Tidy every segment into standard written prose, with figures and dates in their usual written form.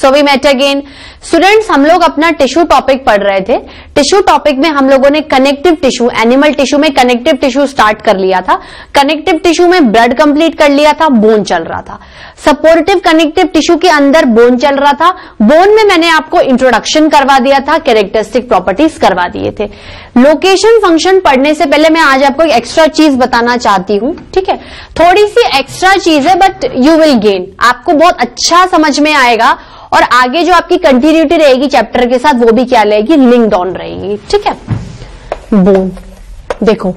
So we met again. Students, हम लोग अपना टिश्यू टॉपिक पढ़ रहे थे। टिश्यू टॉपिक में हम लोगों ने कनेक्टिव टिश्यू, एनिमल टिश्यू में कनेक्टिव टिश्यू स्टार्ट कर लिया था। कनेक्टिव टिश्यू में ब्लड कंप्लीट कर लिया था, बोन चल रहा था। सपोर्टिव कनेक्टिव टिश्यू के अंदर बोन चल रहा था। बोन में मैंने आपको इंट्रोडक्शन करवा दिया था, कैरेक्टरिस्टिक प्रॉपर्टीज करवा दिए थे। लोकेशन फंक्शन पढ़ने से पहले मैं आज आपको एक एक्स्ट्रा चीज बताना चाहती हूं, ठीक है। थोड़ी सी एक्स्ट्रा चीज है बट यू विल गेन, आपको बहुत अच्छा समझ में आएगा और आगे जो आपकी कंटिन्यूटी रहेगी चैप्टर के साथ वो भी क्या रहेगी, लिंक्ड ऑन रहेगी, ठीक है। बोन देखो,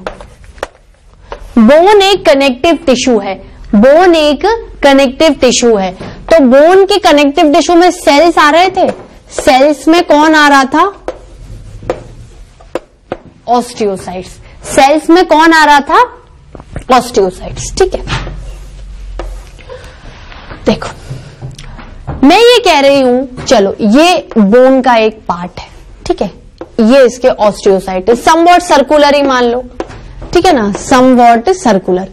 बोन एक कनेक्टिव टिश्यू है। बोन एक कनेक्टिव टिश्यू है, तो बोन के कनेक्टिव टिश्यू में सेल्स आ रहे थे। सेल्स में कौन आ रहा था, ऑस्टियोसाइट्स। सेल्स में कौन आ रहा था, ऑस्टियोसाइट्स, ठीक है। देखो मैं ये कह रही हूं, चलो ये बोन का एक पार्ट है, ठीक है, ये इसके ऑस्टियोसाइट है, समवॉट सर्कुलर ही मान लो, ठीक है ना, समवॉट सर्कुलर।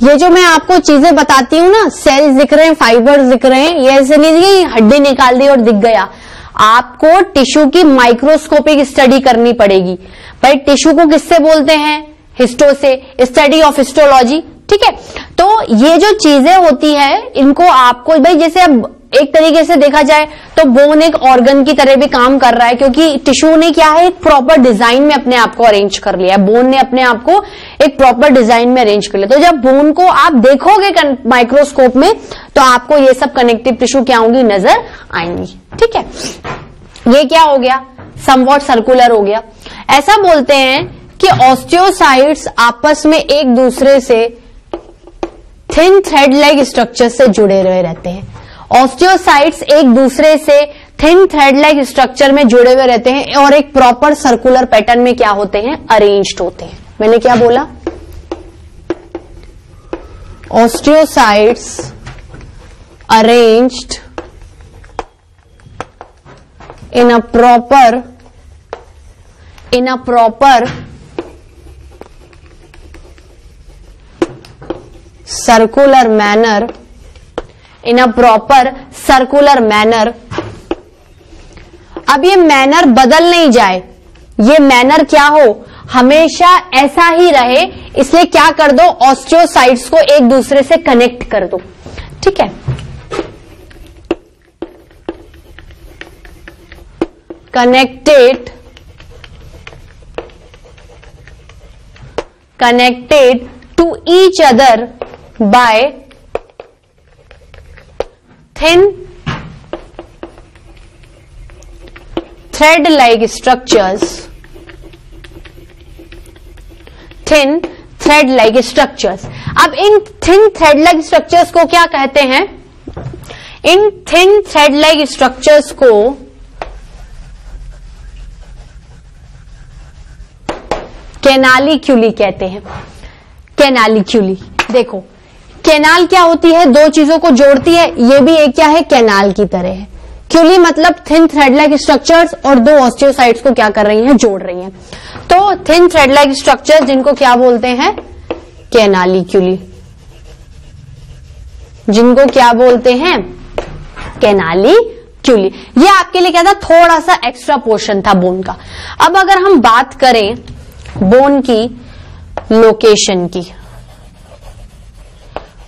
ये जो मैं आपको चीजें बताती हूं ना, सेल्स दिख रहे हैं, फाइबर्स दिख रहे हैं, ये ऐसे नहीं कि हड्डी निकाल दी और दिख गया। आपको टिश्यू की माइक्रोस्कोपिक स्टडी करनी पड़ेगी। भाई टिश्यू को किससे बोलते हैं, हिस्टो से, स्टडी ऑफ हिस्टोलॉजी, ठीक है। तो ये जो चीजें होती है इनको आपको, भाई जैसे अब एक तरीके से देखा जाए तो बोन एक ऑर्गन की तरह भी काम कर रहा है, क्योंकि टिश्यू ने क्या है, एक प्रॉपर डिजाइन में अपने आप को अरेंज कर लिया है। बोन ने अपने आप को एक प्रॉपर डिजाइन में अरेंज कर लिया। तो जब बोन को आप देखोगे माइक्रोस्कोप में तो आपको ये सब कनेक्टिव टिश्यू क्या होंगी, नजर आएंगी, ठीक है। ये क्या हो गया, समवॉट सर्कुलर हो गया। ऐसा बोलते हैं कि ऑस्टियोसाइट्स आपस में एक दूसरे से थिन थ्रेड लाइक स्ट्रक्चर से जुड़े हुए रहते हैं। ऑस्टियोसाइट्स एक दूसरे से थिन थ्रेड लाइक स्ट्रक्चर में जुड़े हुए रहते हैं और एक प्रॉपर सर्कुलर पैटर्न में क्या होते हैं, अरेंज्ड होते हैं। मैंने क्या बोला, osteocytes arranged in a proper circular manner, अब ये मैनर बदल नहीं जाए, ये मैनर क्या हो, हमेशा ऐसा ही रहे, इसलिए क्या कर दो, ऑस्टियोसाइट्स को एक दूसरे से कनेक्ट कर दो, ठीक है। connected to each other by thin thread like structures, अब इन थिन थ्रेड लाइक स्ट्रक्चर्स को क्या कहते हैं, इन थिन थ्रेड लाइक स्ट्रक्चर्स को कैनालिक्यूली कहते हैं। कैनालिक्यूली, देखो कैनाल क्या होती है, दो चीजों को जोड़ती है, ये भी एक क्या है, कैनाल की तरह है। क्यूली मतलब थिन थ्रेड लाइक स्ट्रक्चर्स और दो ऑस्टियोसाइट्स को क्या कर रही हैं, जोड़ रही हैं। तो थिन थ्रेड लाइक स्ट्रक्चर्स जिनको क्या बोलते हैं, कैनालिक्यूली, जिनको क्या बोलते हैं, कैनालिक्यूली। ये आपके लिए क्या था, थोड़ा सा एक्स्ट्रा पोर्शन था बोन का। अब अगर हम बात करें बोन की लोकेशन की,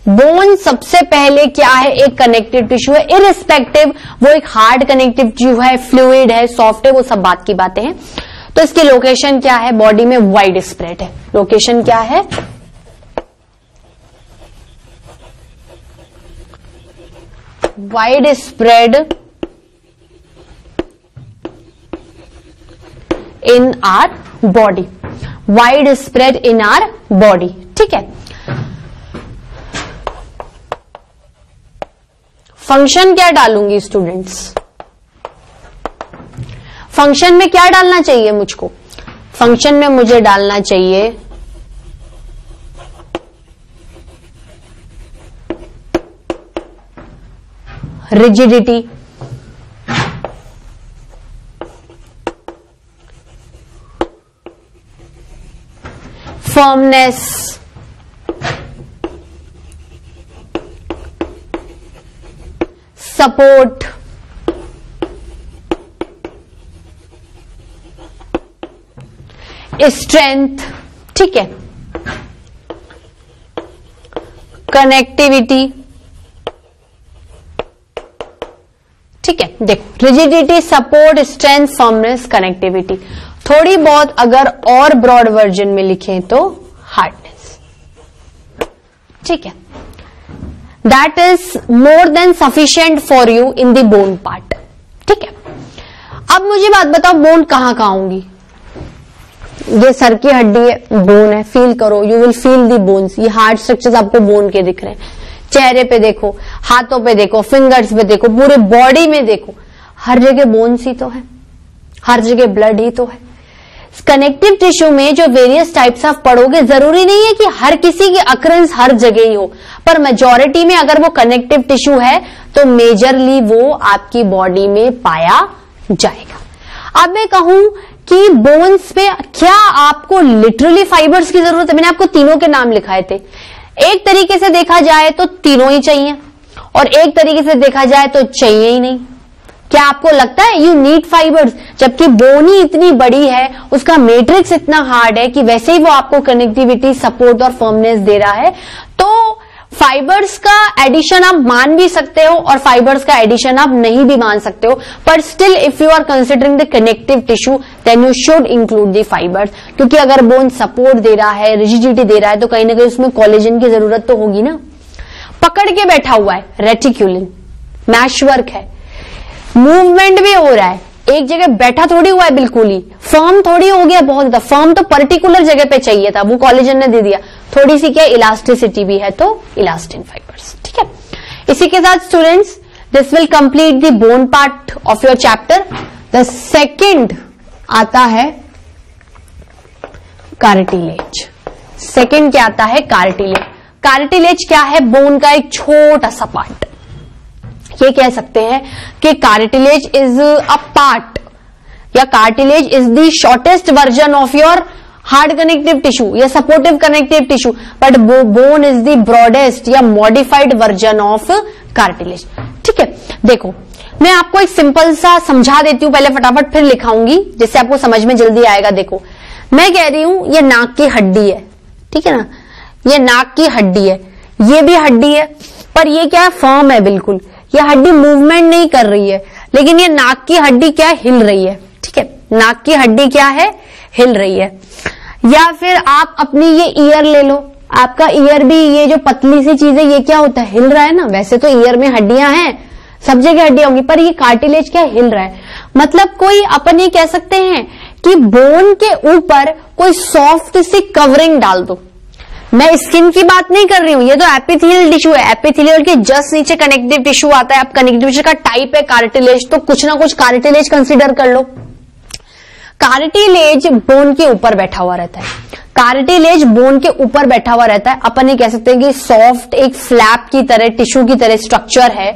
बोन सबसे पहले क्या है, एक कनेक्टिव टिश्यू है, इररिस्पेक्टिव वो एक हार्ड कनेक्टिव टिश्यू है, फ्लूइड है, सॉफ्ट है, वो सब बात की बातें हैं। तो इसकी लोकेशन क्या है, बॉडी में वाइड स्प्रेड है। लोकेशन क्या है, wide spread in our body, wide spread in our body, ठीक है। फंक्शन क्या डालूंगी स्टूडेंट्स, फंक्शन में क्या डालना चाहिए मुझको, फंक्शन में मुझे डालना चाहिए रिजिडिटी, फर्मनेस, सपोर्ट, स्ट्रेंथ, ठीक है, कनेक्टिविटी, ठीक है। देखो rigidity, support, strength, firmness, connectivity. थोड़ी बहुत अगर और ब्रॉड वर्जन में लिखें तो हार्डनेस, ठीक है। That is more than sufficient for you in the bone part, ठीक है। अब मुझे बात बताओ, बोन कहां कहां होंगी? ये सर की हड्डी है, बोन है, फील करो, you will feel the bones. ये हार्ड स्ट्रक्चर्स आपको बोन के दिख रहे हैं। चेहरे पे देखो, हाथों पे देखो, फिंगर्स पे देखो, पूरे बॉडी में देखो, हर जगह बोन्स ही तो है, हर जगह ब्लड ही तो है। कनेक्टिव टिश्यू में जो वेरियस टाइप्स ऑफ पढ़ोगे, जरूरी नहीं है कि हर किसी की अकरेंस हर जगह ही हो, पर मेजॉरिटी में अगर वो कनेक्टिव टिश्यू है तो मेजरली वो आपकी बॉडी में पाया जाएगा। अब मैं कहूं कि बोन्स पे क्या आपको लिटरली फाइबर्स की जरूरत है? मैंने आपको तीनों के नाम लिखाए थे। एक तरीके से देखा जाए तो तीनों ही चाहिए, और एक तरीके से देखा जाए तो चाहिए ही नहीं। क्या आपको लगता है यू नीड फाइबर्स? जबकि बोन ही इतनी बड़ी है, उसका मैट्रिक्स इतना हार्ड है कि वैसे ही वो आपको कनेक्टिविटी, सपोर्ट और फर्मनेस दे रहा है। तो फाइबर्स का एडिशन आप मान भी सकते हो और फाइबर्स का एडिशन आप नहीं भी मान सकते हो, पर still if you are considering the connective tissue then you should include the fibres. क्योंकि अगर बोन सपोर्ट दे रहा है, रिजिडिटी दे रहा है, तो कहीं ना कहीं उसमें कोलेजन की जरूरत तो होगी ना। पकड़ के बैठा हुआ है रेटिक्यूलिन, मैशवर्क है, मूवमेंट भी हो रहा है, एक जगह बैठा थोड़ी हुआ है बिल्कुल ही, फर्म थोड़ी हो गया बहुत ज्यादा। फर्म तो पर्टिकुलर जगह पे चाहिए था, वो कोलेजन ने दे दिया। थोड़ी सी क्या इलास्टिसिटी भी है, तो इलास्टिन फाइबर्स, ठीक है। इसी के साथ students this will complete the bone part of your chapter. The second आता है कार्टिलेज। सेकेंड क्या आता है? कार्टिलेज। कार्टिलेज क्या है? बोन का एक छोटा सा पार्ट। ये कह सकते हैं कि कार्टिलेज इज अ पार्ट या cartilage is the shortest version of your hard connective tissue या supportive connective tissue, but bone is the broadest या मॉडिफाइड वर्जन ऑफ कार्टिलेज, ठीक है। देखो मैं आपको एक सिंपल सा समझा देती हूं पहले फटाफट, फिर लिखाऊंगी जिससे आपको समझ में जल्दी आएगा। देखो मैं कह रही हूं ये नाक की हड्डी है, ठीक है ना, ये नाक की हड्डी है, ये भी हड्डी है, पर ये क्या है? फर्म है बिल्कुल। ये हड्डी मूवमेंट नहीं कर रही है, लेकिन ये नाक की हड्डी क्या है? हिल रही है, ठीक है। नाक की हड्डी क्या है? हिल रही है। या फिर आप अपनी ये ईयर ले लो, आपका ईयर भी, ये जो पतली सी चीज है, ये क्या होता है? हिल रहा है ना। वैसे तो ईयर में हड्डियां हैं, सब जगह हड्डियां होंगी, पर ये कार्टिलेज क्या हिल रहा है। मतलब कोई अपन ये कह सकते हैं कि बोन के ऊपर कोई सॉफ्ट सी कवरिंग डाल दो। मैं स्किन की बात नहीं कर रही हूं, ये तो एपिथेलियल टिश्यू है। एपिथेलियल के जस्ट नीचे कनेक्टिव टिश्यू आता है। अब कनेक्टिव टिश्यू का टाइप है कार्टिलेज, तो कुछ ना कुछ कार्टिलेज कंसीडर कर लो। कार्टिलेज बोन के ऊपर बैठा हुआ रहता है। कार्टिलेज बोन के ऊपर बैठा हुआ रहता है। अपन ये कह सकते हैं कि सॉफ्ट एक फ्लैप की तरह, टिश्यू की तरह स्ट्रक्चर है,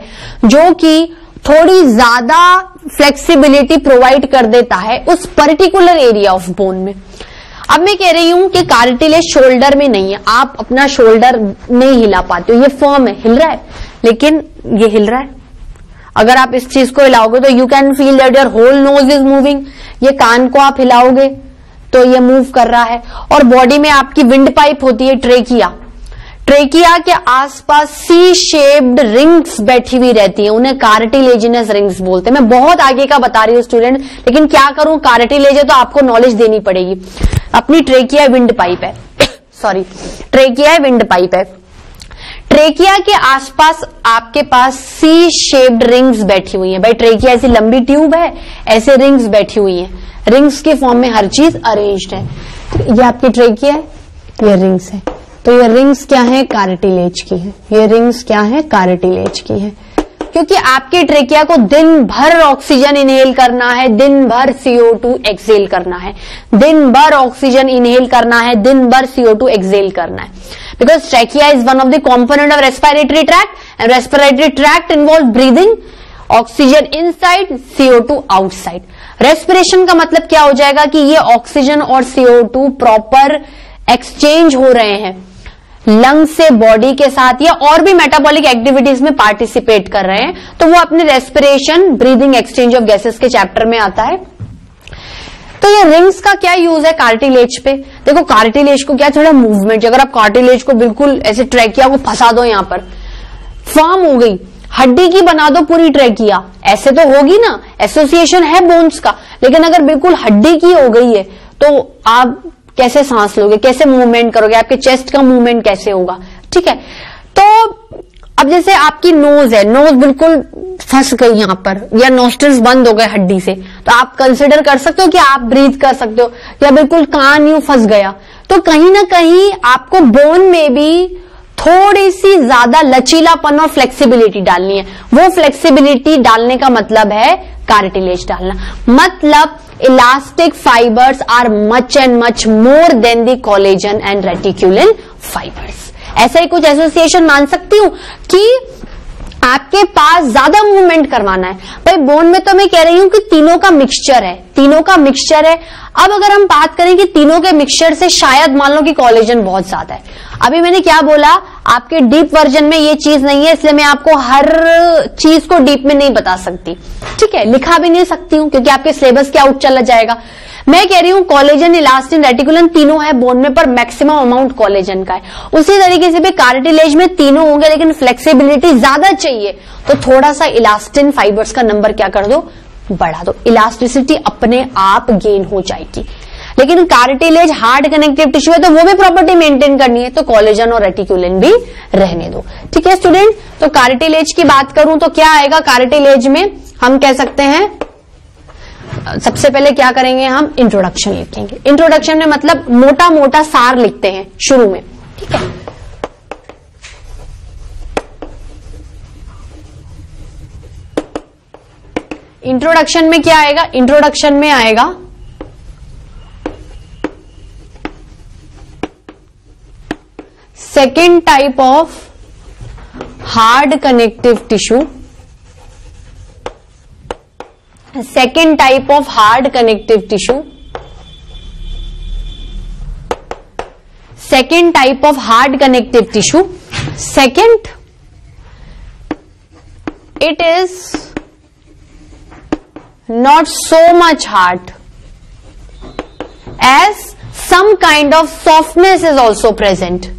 जो कि थोड़ी ज्यादा फ्लेक्सिबिलिटी प्रोवाइड कर देता है उस पर्टिकुलर एरिया ऑफ बोन में। अब मैं कह रही हूं कि कार्टिलेज शोल्डर में नहीं है, आप अपना शोल्डर नहीं हिला पाते हो, ये फर्म है, हिल रहा है, लेकिन ये हिल रहा है। अगर आप इस चीज को हिलाओगे तो you can feel that your whole nose is moving. ये कान को आप हिलाओगे तो ये मूव कर रहा है। और बॉडी में आपकी विंड पाइप होती है, ट्रेकिया। ट्रेकिया के आसपास सी शेप्ड रिंग्स बैठी हुई रहती है, उन्हें कार्टिलेजिनस रिंग्स बोलते हैं। मैं बहुत आगे का बता रही हूं स्टूडेंट, लेकिन क्या करूं, कार्टिलेज है तो आपको नॉलेज देनी पड़ेगी। अपनी ट्रेकिया विंड पाइप है सॉरी ट्रेकिया विंड पाइप है। ट्रेकिया के आसपास आपके पास सी शेप्ड रिंग्स बैठी हुई हैं। भाई ट्रेकिया ऐसी लंबी ट्यूब है, ऐसे रिंग्स बैठी हुई हैं, रिंग्स के फॉर्म में हर चीज अरेंज्ड है। ये आपकी ट्रेकिया है, ये रिंग्स है, तो ये रिंग्स क्या है? कार्टिलेज की है। ये रिंग्स क्या है? कार्टिलेज की है। क्योंकि आपकी ट्रेकिया को दिन भर ऑक्सीजन इनहेल करना है, दिन भर CO2 एक्सेल करना है, दिन भर ऑक्सीजन इनहेल करना है, दिन भर CO2 एक्सेल करना है। Because trachea is one of the component of respiratory tract, and respiratory tract involve breathing, oxygen inside, CO2 outside. Respiration का मतलब क्या हो जाएगा कि ये ऑक्सीजन और CO2 प्रॉपर एक्सचेंज हो रहे हैं। लंग्स से, बॉडी के साथ या और भी मेटाबॉलिक एक्टिविटीज में पार्टिसिपेट कर रहे हैं, तो वो अपने respiration, breathing, exchange of gases के चैप्टर में आता है। तो ये रिंग्स का क्या यूज है कार्टिलेज पे? देखो कार्टिलेज को क्या, थोड़ा मूवमेंट, अगर आप कार्टिलेज को बिल्कुल ऐसे ट्रैकिया को फंसा दो, यहां पर फॉर्म हो गई, हड्डी की बना दो पूरी ट्रैकिया, ऐसे तो होगी ना, एसोसिएशन है बोन्स का। लेकिन अगर बिल्कुल हड्डी की हो गई है तो आप कैसे सांस लोगे, कैसे मूवमेंट करोगे, आपके चेस्ट का मूवमेंट कैसे होगा? ठीक है, तो अब जैसे आपकी नोज है, नोज बिल्कुल फंस गई यहां पर, या नोस्ट्रिल्स बंद हो गए हड्डी से, तो आप कंसिडर कर सकते हो कि आप ब्रीथ कर सकते हो, या बिल्कुल कान यूं फंस गया, तो कहीं ना कहीं आपको बोन में भी थोड़ी सी ज्यादा लचीलापन और फ्लेक्सिबिलिटी डालनी है। वो फ्लेक्सिबिलिटी डालने का मतलब है कार्टिलेज डालना, मतलब elastic fibres are much and much more than the collagen and reticulin fibres. ऐसा ही कुछ एसोसिएशन मान सकती हूं कि आपके पास ज्यादा मूवमेंट करवाना है। भाई बोन में तो मैं कह रही हूं कि तीनों का मिक्सचर है, तीनों का मिक्सचर है। अब अगर हम बात करें कि तीनों के मिक्सचर से शायद मान लो कि कोलेजन बहुत ज्यादा है, अभी मैंने क्या बोला, आपके डीप वर्जन में ये चीज नहीं है, इसलिए मैं आपको हर चीज को डीप में नहीं बता सकती, ठीक है, लिखा भी नहीं सकती हूं क्योंकि आपके सिलेबस के आउट चला जाएगा। मैं कह रही हूं कोलेजन, इलास्टिन, रेटिकुलन तीनों है बोन में, पर मैक्सिमम अमाउंट कोलेजन का है। उसी तरीके से भी कार्टिलेज में तीनों होंगे, लेकिन फ्लेक्सिबिलिटी ज्यादा चाहिए, तो थोड़ा सा इलास्टिन फाइबर्स का नंबर क्या कर दो, बढ़ा दो, इलास्टिसिटी अपने आप गेन हो जाएगी। लेकिन कार्टिलेज हार्ड कनेक्टिव टिश्यू है, तो वो भी प्रॉपर्टी मेंटेन करनी है, तो कोलेजन और रेटिकुलिन भी रहने दो। ठीक है स्टूडेंट, तो कार्टिलेज की बात करूं तो क्या आएगा कार्टिलेज में, हम कह सकते हैं सबसे पहले क्या करेंगे, हम इंट्रोडक्शन लिखेंगे। इंट्रोडक्शन में मतलब मोटा मोटा सार लिखते हैं शुरू में, ठीक है। इंट्रोडक्शन में क्या आएगा, इंट्रोडक्शन में आएगा second type of hard connective tissue, second type of hard connective tissue, second type of hard connective tissue, second it is not so much hard as some kind of softness is also present,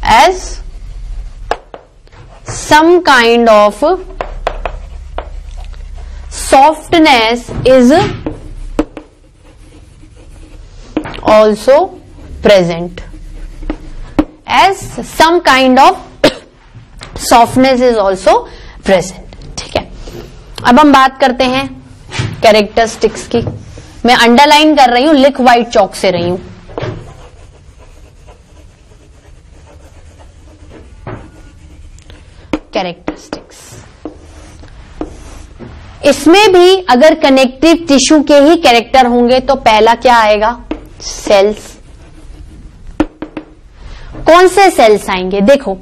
as some kind of softness is also present, as some kind of softness is also present। ठीक है, अब हम बात करते हैं characteristics की। मैं underline कर रही हूं, लिख व्हाइट चौक से रही हूं। कैरेक्टरिस्टिक्स, इसमें भी अगर कनेक्टिव टिश्यू के ही कैरेक्टर होंगे तो पहला क्या आएगा, सेल्स। कौन से सेल्स आएंगे, देखो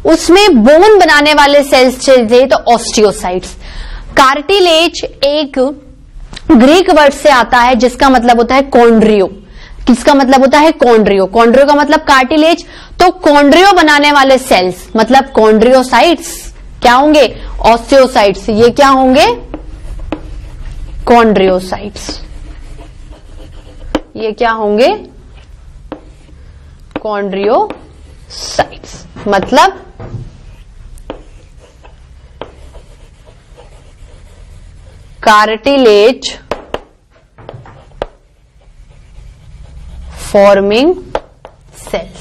उसमें बोन बनाने वाले सेल्स चाहिए तो ऑस्टियोसाइट्स। कार्टिलेज एक ग्रीक वर्ड से आता है जिसका मतलब होता है कॉन्ड्रियो। किसका मतलब होता है, कॉन्ड्रियो। कॉन्ड्रियो का मतलब कार्टिलेज, तो कॉन्ड्रियो बनाने वाले सेल्स मतलब कॉन्ड्रियोसाइट्स क्या होंगे, ऑस्टियोसाइट्स। ये क्या होंगे, कॉन्ड्रियोसाइट्स। ये क्या होंगे, कॉन्ड्रियोसाइट्स। मतलब cartilage forming sales,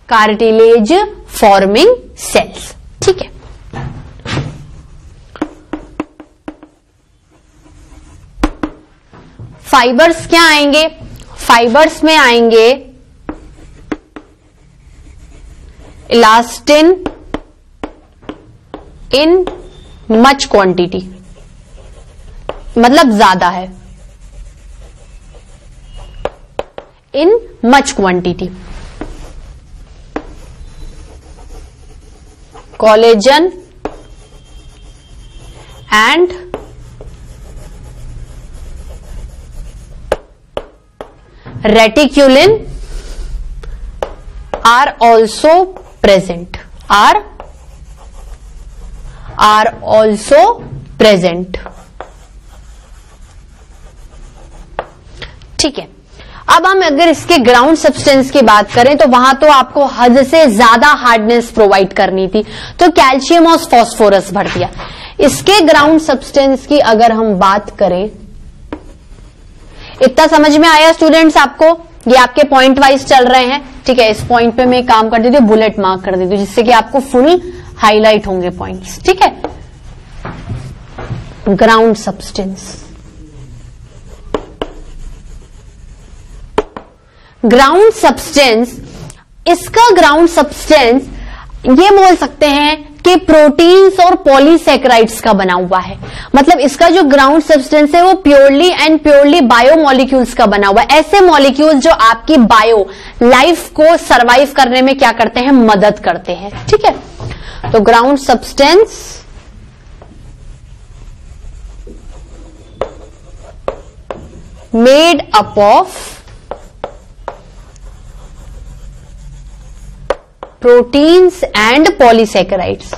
cartilage forming sales. ठीक है, फाइबर्स क्या आएंगे, फाइबर्स में आएंगे इलास्टिन इन मच क्वांटिटी, मतलब ज्यादा है, in much quantity. Collagen and reticulin are also present, are also present. ठीक है, अब हम अगर इसके ग्राउंड सब्सटेंस की बात करें तो वहां तो आपको हद से ज्यादा हार्डनेस प्रोवाइड करनी थी, तो कैल्शियम और फास्फोरस भर दिया। इसके ग्राउंड सब्सटेंस की अगर हम बात करें, इतना समझ में आया स्टूडेंट्स आपको? ये आपके पॉइंट वाइज चल रहे हैं, ठीक है। इस पॉइंट पे मैं काम कर देती हूँ, बुलेट मार्क कर देती हूँ, जिससे कि आपको फुल हाईलाइट होंगे पॉइंट्स, ठीक है। ग्राउंड सब्सटेंस, ग्राउंड सब्सटेंस, इसका ग्राउंड सब्सटेंस ये बोल सकते हैं कि प्रोटीन्स और पॉलीसैकेराइड्स का बना हुआ है। मतलब इसका जो ग्राउंड सब्सटेंस है वो प्योरली एंड प्योरली बायोमोलिक्यूल्स का बना हुआ है, ऐसे मॉलिक्यूल्स जो आपकी बायो लाइफ को सरवाइव करने में क्या करते हैं, मदद करते हैं, ठीक है। तो ground substance made up of proteins and polysaccharides.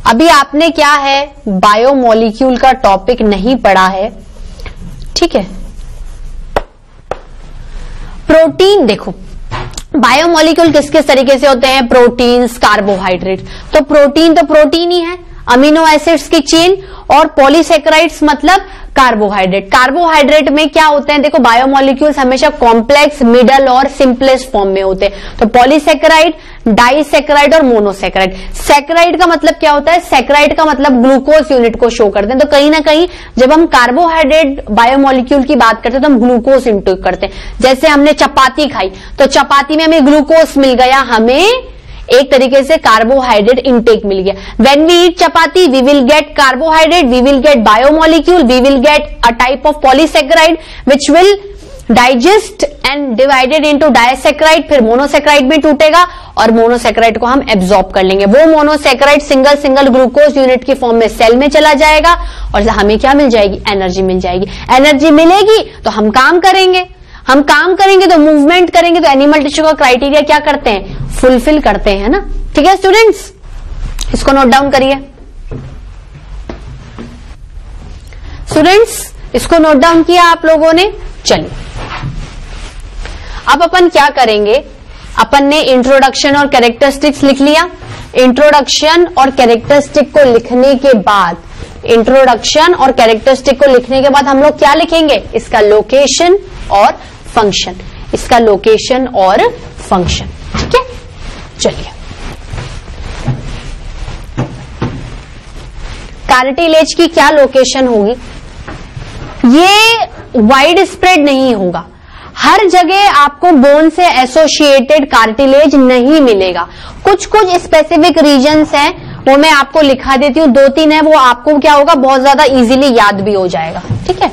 अभी आपने क्या है, बायोमोलिक्यूल का टॉपिक नहीं पढ़ा है, ठीक है। प्रोटीन देखो, बायोमोलिक्यूल किस किस तरीके से होते हैं, प्रोटीन्स, कार्बोहाइड्रेट। तो प्रोटीन ही है, अमीनो एसिड्स की चेन, और पॉलीसैकेराइड्स मतलब कार्बोहाइड्रेट। कार्बोहाइड्रेट में क्या होते हैं, देखो बायोमोलिक्यूल्स हमेशा कॉम्प्लेक्स, मिडल और सिंपलेस्ट फॉर्म में होते हैं। तो पॉलीसैकेराइड, डाइसैकेराइड और मोनोसैकेराइड। सैकेराइड का मतलब क्या होता है, सैकेराइड का मतलब ग्लूकोज यूनिट को शो करते हैं। तो कहीं ना कहीं जब हम कार्बोहाइड्रेट बायोमोलिक्यूल की बात करते हैं तो हम ग्लूकोज इंटेक करते हैं। जैसे हमने चपाती खाई तो चपाती में हमें ग्लूकोज मिल गया, हमें एक तरीके से कार्बोहाइड्रेट इंटेक मिल गया। When we eat chapati we will get carbohydrate, we will get biomolecule, we will get a type of polysaccharide which will digest and divided into disaccharide, फिर मोनोसैकेराइड में टूटेगा और मोनोसैकेराइड को हम एब्जॉर्ब कर लेंगे। वो monosaccharide single single glucose unit की फॉर्म में सेल में चला जाएगा और हमें क्या मिल जाएगी, एनर्जी मिल जाएगी। एनर्जी मिलेगी तो हम काम करेंगे, हम काम करेंगे तो मूवमेंट करेंगे, तो एनिमल टिश्यू का क्राइटेरिया क्या करते हैं, फुलफिल करते हैं ना, ठीक है स्टूडेंट्स। इसको नोट डाउन करिए स्टूडेंट्स, इसको नोट डाउन किया आप लोगों ने। चलिए अब अपन क्या करेंगे, अपन ने इंट्रोडक्शन और कैरेक्टरिस्टिक्स लिख लिया। इंट्रोडक्शन और कैरेक्टरिस्टिक को लिखने के बाद, इंट्रोडक्शन और कैरेक्टरिस्टिक को लिखने के बाद हम लोग क्या लिखेंगे, इसका लोकेशन और फंक्शन, इसका लोकेशन और फंक्शन, ठीक है। चलिए, कार्टिलेज की क्या लोकेशन होगी, ये वाइड स्प्रेड नहीं होगा, हर जगह आपको बोन से एसोसिएटेड कार्टिलेज नहीं मिलेगा। कुछ कुछ स्पेसिफिक रीजन्स हैं, वो मैं आपको लिखा देती हूं, 2-3 है, वो आपको क्या होगा, बहुत ज्यादा इजीली याद भी हो जाएगा, ठीक है।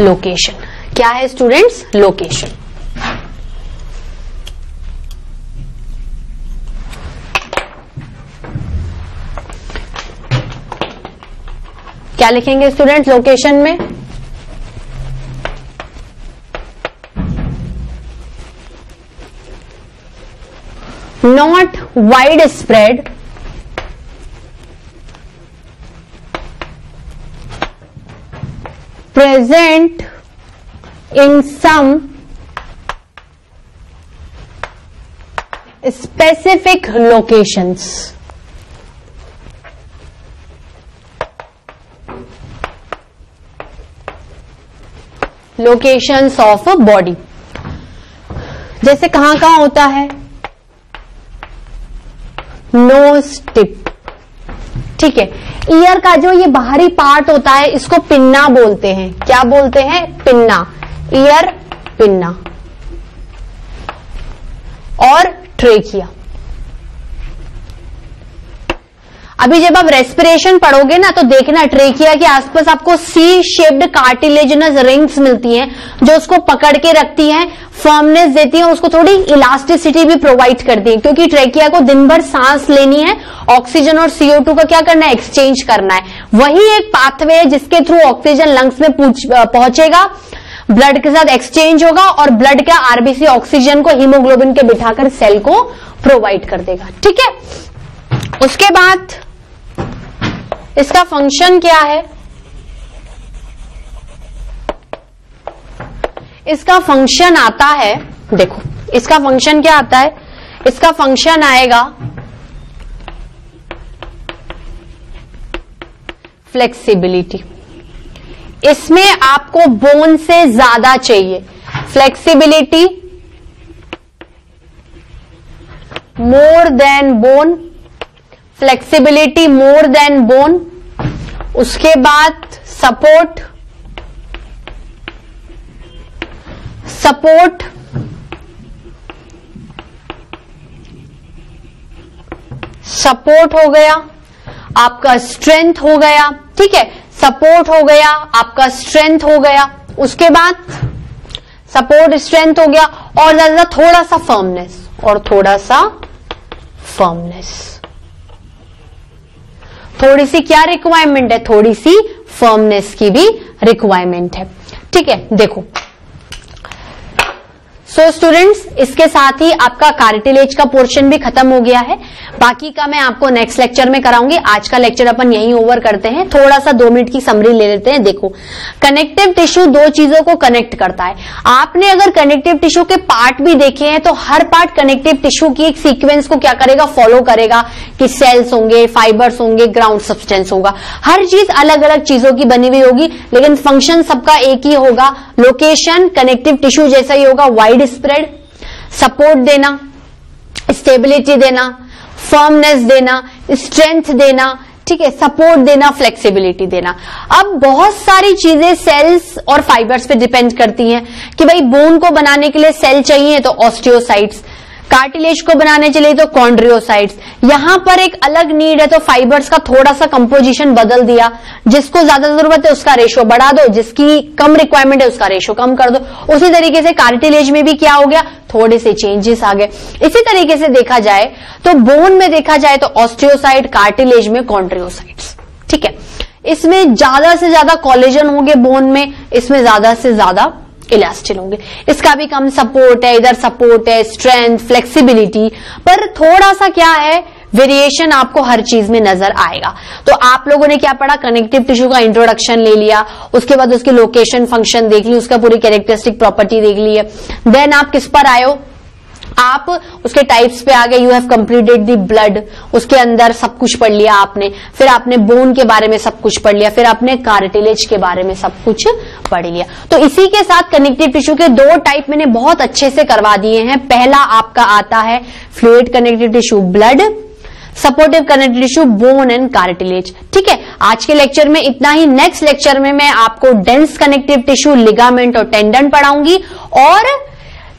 लोकेशन क्या है स्टूडेंट्स, लोकेशन। क्या लिखेंगे स्टूडेंट्स लोकेशन में, not wide spread, present in some specific locations. Locations of a body. जैसे कहां कहां होता है, नोज टिप, ठीक है। ईयर का जो ये बाहरी पार्ट होता है इसको पिन्ना बोलते हैं, क्या बोलते हैं, पिन्ना, ईयर पिन्ना। और ट्रेकिया, अभी जब आप रेस्पिरेशन पढ़ोगे ना तो देखना ट्रेकिया के आसपास आपको सी शेप्ड कार्टिलेजिनस रिंग्स मिलती हैं जो उसको पकड़ के रखती हैं, फर्मनेस देती है, उसको थोड़ी इलास्टिसिटी भी प्रोवाइड करती है, क्योंकि ट्रेकिया को दिन भर सांस लेनी है, ऑक्सीजन और CO2 का क्या करना है, एक्सचेंज करना है। वही एक पाथवे है जिसके थ्रू ऑक्सीजन लंग्स में पहुंचेगा, ब्लड के साथ एक्सचेंज होगा और ब्लड का आरबीसी ऑक्सीजन को हीमोग्लोबिन के बिठाकर सेल को प्रोवाइड कर देगा। ठीक है, उसके बाद इसका फंक्शन क्या है? इसका फंक्शन आता है, देखो इसका फंक्शन क्या आता है? इसका फंक्शन आएगा फ्लेक्सिबिलिटी। इसमें आपको बोन से ज्यादा चाहिए, flexibility more than bone, flexibility more than bone. उसके बाद सपोर्ट, सपोर्ट सपोर्ट हो गया, आपका स्ट्रेंथ हो गया। ठीक है, सपोर्ट हो गया, आपका स्ट्रेंथ हो गया। उसके बाद सपोर्ट स्ट्रेंथ हो गया और ज्यादा थोड़ा सा फर्मनेस, और थोड़ा सा फर्मनेस। थोड़ी सी क्या रिक्वायरमेंट है? थोड़ी सी फर्मनेस की भी रिक्वायरमेंट है। ठीक है, देखो सो स्टूडेंट्स, इसके साथ ही आपका कार्टिलेज का पोर्शन भी खत्म हो गया है। बाकी का मैं आपको नेक्स्ट लेक्चर में कराऊंगी। आज का लेक्चर अपन यहीं ओवर करते हैं। थोड़ा सा 2 मिनट की समरी ले लेते हैं। देखो, कनेक्टिव टिश्यू 2 चीजों को कनेक्ट करता है। आपने अगर कनेक्टिव टिश्यू के पार्ट भी देखे हैं तो हर पार्ट कनेक्टिव टिश्यू की एक सीक्वेंस को क्या करेगा? फॉलो करेगा कि सेल्स होंगे, फाइबर्स होंगे, ग्राउंड सब्सटेंस होगा। हर चीज अलग अलग चीजों की बनी हुई होगी, लेकिन फंक्शन सबका एक ही होगा। लोकेशन कनेक्टिव टिश्यू जैसा ही होगा, वाइड स्प्रेड, सपोर्ट देना, स्टेबिलिटी देना, फर्मनेस देना, स्ट्रेंथ देना। ठीक है, सपोर्ट देना, फ्लेक्सिबिलिटी देना। अब बहुत सारी चीजें सेल्स और फाइबर्स पे डिपेंड करती हैं कि भाई बोन को बनाने के लिए सेल चाहिए तो ऑस्टियोसाइट्स, कार्टिलेज को बनाने के लिए तो कॉन्ड्रियोसाइट्स। यहां पर एक अलग नीड है तो फाइबर्स का थोड़ा सा कंपोजिशन बदल दिया। जिसको ज्यादा जरूरत है उसका रेशो बढ़ा दो, जिसकी कम रिक्वायरमेंट है उसका रेशो कम कर दो। उसी तरीके से कार्टिलेज में भी क्या हो गया? थोड़े से चेंजेस आ गए। इसी तरीके से देखा जाए तो बोन में देखा जाए तो ऑस्टियोसाइट, कार्टिलेज में कॉन्ड्रियोसाइट्स। ठीक है, इसमें ज्यादा से ज्यादा कोलेजन होंगे बोन में, इसमें ज्यादा से ज्यादा इलास्टिन होंगे। इसका भी कम सपोर्ट है, इधर सपोर्ट है, स्ट्रेंथ, फ्लेक्सिबिलिटी, पर थोड़ा सा क्या है? वेरिएशन आपको हर चीज में नजर आएगा। तो आप लोगों ने क्या पढ़ा? कनेक्टिव टिश्यू का इंट्रोडक्शन ले लिया, उसके बाद उसकी लोकेशन फंक्शन देख ली, उसका पूरी कैरेक्टरिस्टिक प्रॉपर्टी देख ली है। देन आप किस पर आए हो? आप उसके टाइप्स पे आ गए। You have completed the blood, उसके अंदर सब कुछ पढ़ लिया आपने। फिर आपने बोन के बारे में सब कुछ पढ़ लिया, फिर आपने कार्टिलेज के बारे में सब कुछ पढ़ लिया। तो इसी के साथ कनेक्टिव टिश्यू के 2 टाइप मैंने बहुत अच्छे से करवा दिए हैं। पहला आपका आता है fluid connective tissue blood, supportive connective tissue bone and cartilage. ठीक है, आज के लेक्चर में इतना ही। नेक्स्ट लेक्चर में मैं आपको डेंस कनेक्टिव टिश्यू, लिगामेंट और टेंडन पढ़ाऊंगी और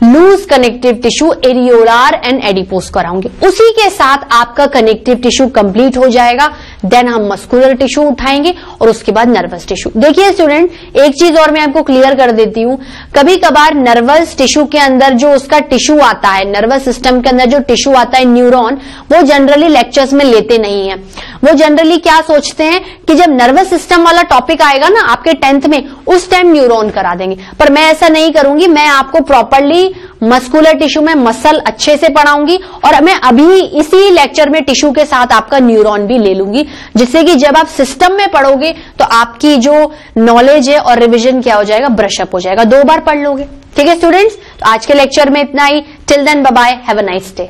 loose connective tissue, areolar and adipose कराऊंगी। उसी के साथ आपका कनेक्टिव टिश्यू कंप्लीट हो जाएगा। देन हम मस्कुलर टिश्यू उठाएंगे और उसके बाद नर्वस टिश्यू। देखिए स्टूडेंट, एक चीज और मैं आपको क्लियर कर देती हूं। कभी कभार नर्वस टिश्यू के अंदर जो उसका टिश्यू आता है, नर्वस सिस्टम के अंदर जो टिश्यू आता है, न्यूरॉन, वो जनरली लेक्चर्स में लेते नहीं है। वो जनरली क्या सोचते हैं कि जब नर्वस सिस्टम वाला टॉपिक आएगा ना आपके 10th में, उस टाइम न्यूरॉन करा देंगे। पर मैं ऐसा नहीं करूंगी। मैं आपको प्रॉपरली मस्कुलर टिश्यू में मसल अच्छे से पढ़ाऊंगी और मैं अभी इसी लेक्चर में टिश्यू के साथ आपका न्यूरॉन भी ले लूंगी, जिससे कि जब आप सिस्टम में पढ़ोगे तो आपकी जो नॉलेज है और रिवीजन क्या हो जाएगा? ब्रशअप हो जाएगा, 2 बार पढ़ लोगे। ठीक है स्टूडेंट्स, तो आज के लेक्चर में इतना ही। Till then bye bye, have a nice day.